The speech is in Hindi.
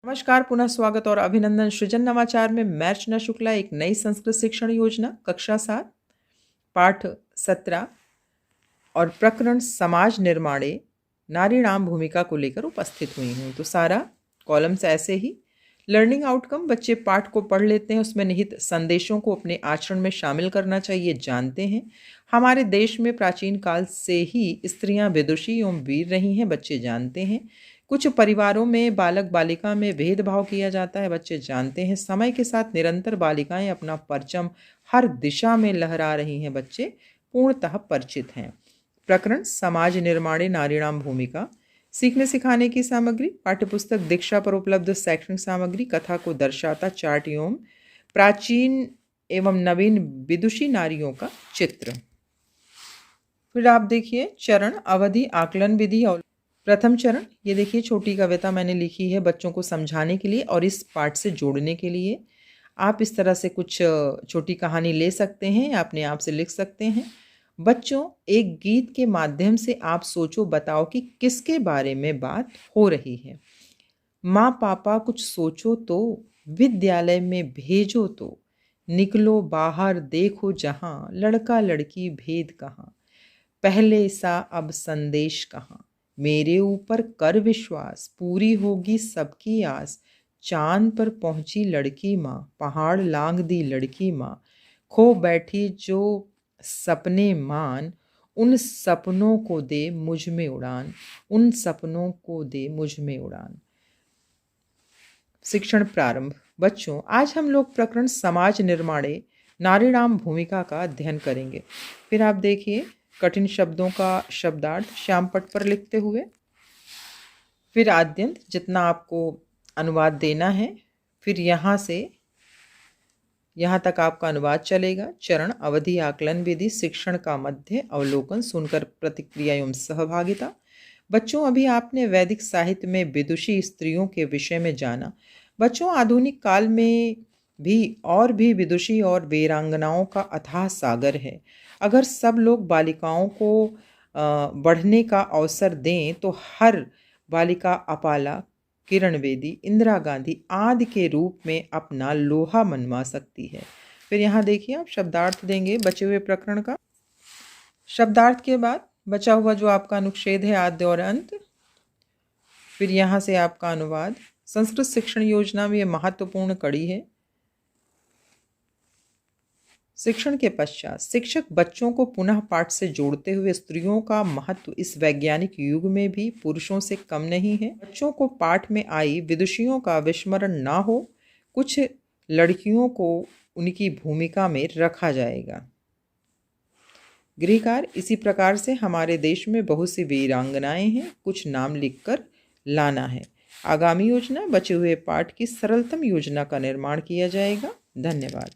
नमस्कार, पुनः स्वागत और अभिनंदन। सृजन नवाचार में मैं अर्चना शुक्ला एक नई संस्कृत शिक्षण योजना कक्षा 7 पाठ 17 और प्रकरण समाज निर्माणे नारीणाम भूमिका को लेकर उपस्थित हुई हूँ। तो सारा कॉलम्स ऐसे ही। लर्निंग आउटकम, बच्चे पाठ को पढ़ लेते हैं, उसमें निहित संदेशों को अपने आचरण में शामिल करना चाहिए, जानते हैं। हमारे देश में प्राचीन काल से ही स्त्रियां विदुषी एवं वीर रही हैं, बच्चे जानते हैं। कुछ परिवारों में बालक बालिका में भेदभाव किया जाता है, बच्चे जानते हैं। समय के साथ निरंतर बालिकाएं अपना परचम हर दिशा में लहरा रही हैं, बच्चे पूर्णतः परिचित हैं। प्रकरण समाज निर्माणे नारीणाम भूमिका, सीखने सिखाने की सामग्री, पाठ्यपुस्तक दीक्षा पर उपलब्ध शैक्षणिक सामग्री, कथा को दर्शाता चार्ट एवं प्राचीन एवं नवीन विदुषी नारियों का चित्र। फिर आप देखिए चरण, अवधि, आकलन विधि और प्रथम चरण। ये देखिए छोटी कविता मैंने लिखी है बच्चों को समझाने के लिए और इस पाठ से जोड़ने के लिए। आप इस तरह से कुछ छोटी कहानी ले सकते हैं या अपने आप से लिख सकते हैं। बच्चों, एक गीत के माध्यम से आप सोचो बताओ कि किसके बारे में बात हो रही है। माँ पापा कुछ सोचो तो, विद्यालय में भेजो तो, निकलो बाहर देखो जहाँ, लड़का लड़की भेद कहाँ, पहले सा अब संदेश कहाँ, मेरे ऊपर कर विश्वास, पूरी होगी सबकी आस, चांद पर पहुंची लड़की माँ, पहाड़ लांघ दी लड़की माँ, खो बैठी जो सपने मान, उन सपनों को दे मुझ में उड़ान, उन सपनों को दे मुझ में उड़ान। शिक्षण प्रारंभ। बच्चों, आज हम लोग प्रकरण समाज निर्माणे नारीणाम भूमिका का अध्ययन करेंगे। फिर आप देखिए कठिन शब्दों का शब्दार्थ श्यामपट पर लिखते हुए। फिर आद्यंत, जितना आपको अनुवाद देना है। फिर यहाँ से यहाँ तक आपका अनुवाद चलेगा। चरण, अवधि, आकलन विधि, शिक्षण का मध्य, अवलोकन, सुनकर प्रतिक्रिया एवं सहभागिता। बच्चों, अभी आपने वैदिक साहित्य में विदुषी स्त्रियों के विषय में जाना। बच्चों, आधुनिक काल में भी विदुषी और वीरांगनाओं का अथाह सागर है। अगर सब लोग बालिकाओं को बढ़ने का अवसर दें तो हर बालिका अपाला, किरण बेदी, इंदिरा गांधी आदि के रूप में अपना लोहा मनवा सकती है। फिर यहाँ देखिए आप शब्दार्थ देंगे बचे हुए प्रकरण का। शब्दार्थ के बाद बचा हुआ जो आपका अनुच्छेद है आद्य और अंत। फिर यहाँ से आपका अनुवाद। संस्कृत शिक्षण योजना में यह महत्वपूर्ण कड़ी है। शिक्षण के पश्चात शिक्षक बच्चों को पुनः पाठ से जोड़ते हुए स्त्रियों का महत्व इस वैज्ञानिक युग में भी पुरुषों से कम नहीं है। बच्चों को पाठ में आई विदुषियों का विस्मरण ना हो, कुछ लड़कियों को उनकी भूमिका में रखा जाएगा। गृहकार्य, इसी प्रकार से हमारे देश में बहुत सी वीरांगनाएं हैं, कुछ नाम लिखकर लाना है। आगामी योजना, बचे हुए पाठ की सरलतम योजना का निर्माण किया जाएगा। धन्यवाद।